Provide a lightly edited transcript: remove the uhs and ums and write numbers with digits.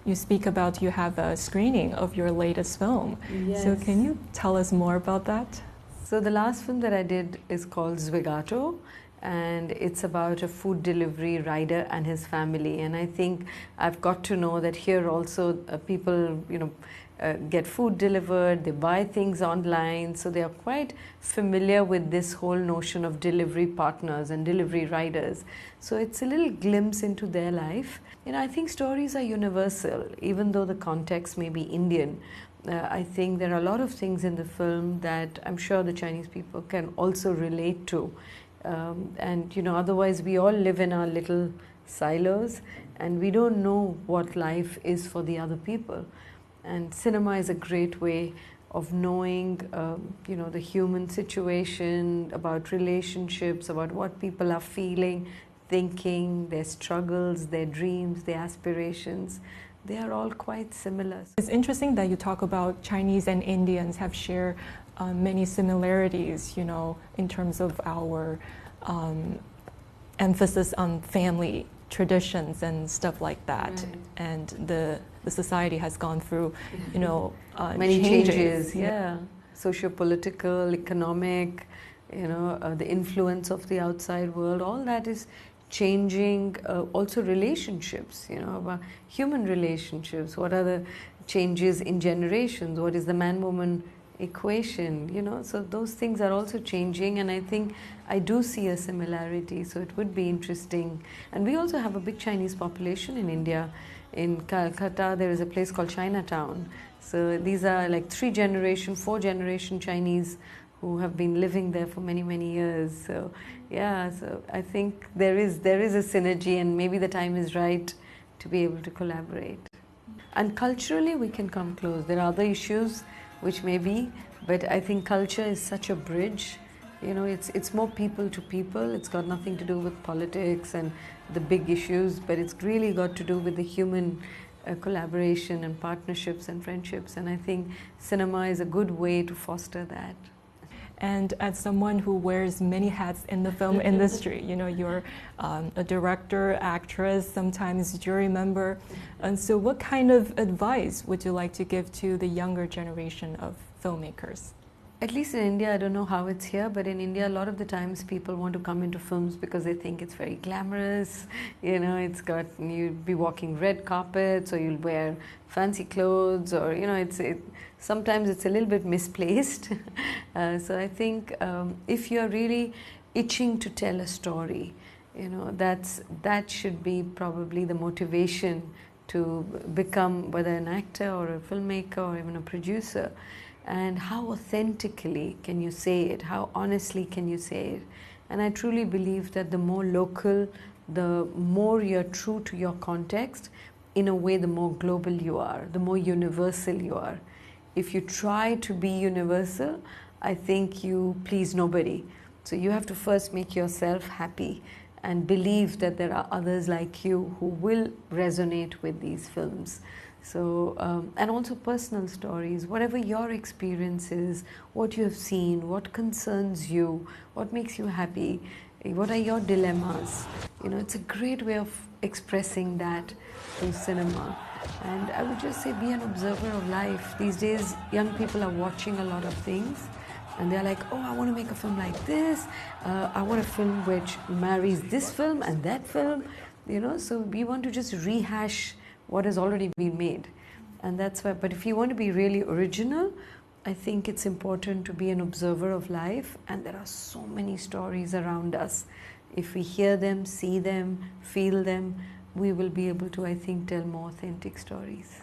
you speak about you have a screening of your latest film. Yes. So can you tell us more about that? So the last film that I did is called Zwigato, and it's about a food delivery rider and his family. And I think I've got to know that here also people, get food delivered, they buy things online, so they are quite familiar with this whole notion of delivery partners and delivery riders. So it's a little glimpse into their life. I think stories are universal, even though the context may be Indian. I think there are a lot of things in the film that I'm sure the Chinese people can also relate to. Otherwise we all live in our little silos and we don't know what life is for the other people. And cinema is a great way of knowing, the human situation, about relationships, about what people are feeling, thinking, their struggles, their dreams, their aspirations. They are all quite similar. It's interesting that you talk about Chinese and Indians have shared many similarities, in terms of our emphasis on family traditions and stuff like that. Right. And the society has gone through, many changes. Yeah. Socio-political, economic, the influence of the outside world, all that is changing. Also relationships, about human relationships. What are the changes in generations? What is the man-woman equation? So those things are also changing, and I think I do see a similarity, so it would be interesting. And we also have a big Chinese population in India. In Calcutta there is a place called Chinatown, so these are like 4 generation Chinese who have been living there for many years. So yeah, so I think there is a synergy, and maybe the time is right to be able to collaborate. And culturally we can come close. There are other issues which may be, but I think culture is such a bridge. It's more people to people. It's got nothing to do with politics and the big issues, but it's really got to do with the human collaboration and partnerships and friendships. And I think cinema is a good way to foster that. And as someone who wears many hats in the film industry, you're a director, actress, sometimes jury member. And so what kind of advice would you like to give to the younger generation of filmmakers? At least in India, I don't know how it's here, but in India, a lot of the times people want to come into films because they think it's very glamorous. You'll be walking red carpets, or you'll wear fancy clothes, or sometimes it's a little bit misplaced. So I think if you're really itching to tell a story, that should be probably the motivation to become whether an actor or a filmmaker or even a producer. And how authentically can you say it? How honestly can you say it? And I truly believe that the more local, the more you're true to your context, in a way the more global you are, the more universal you are. If you try to be universal, I think you please nobody. So you have to first make yourself happy and believe that there are others like you who will resonate with these films. So, and also personal stories, whatever your experience is, what you have seen, what concerns you, what makes you happy, what are your dilemmas. It's a great way of expressing that through cinema. And I would just say be an observer of life. These days, young people are watching a lot of things, and they're like, oh, I want to make a film like this. I want a film which marries this film and that film. So we want to just rehash what has already been made. And that's why, but if you want to be really original, I think it's important to be an observer of life, and there are so many stories around us. If we hear them, see them, feel them, we will be able to, I think, tell more authentic stories.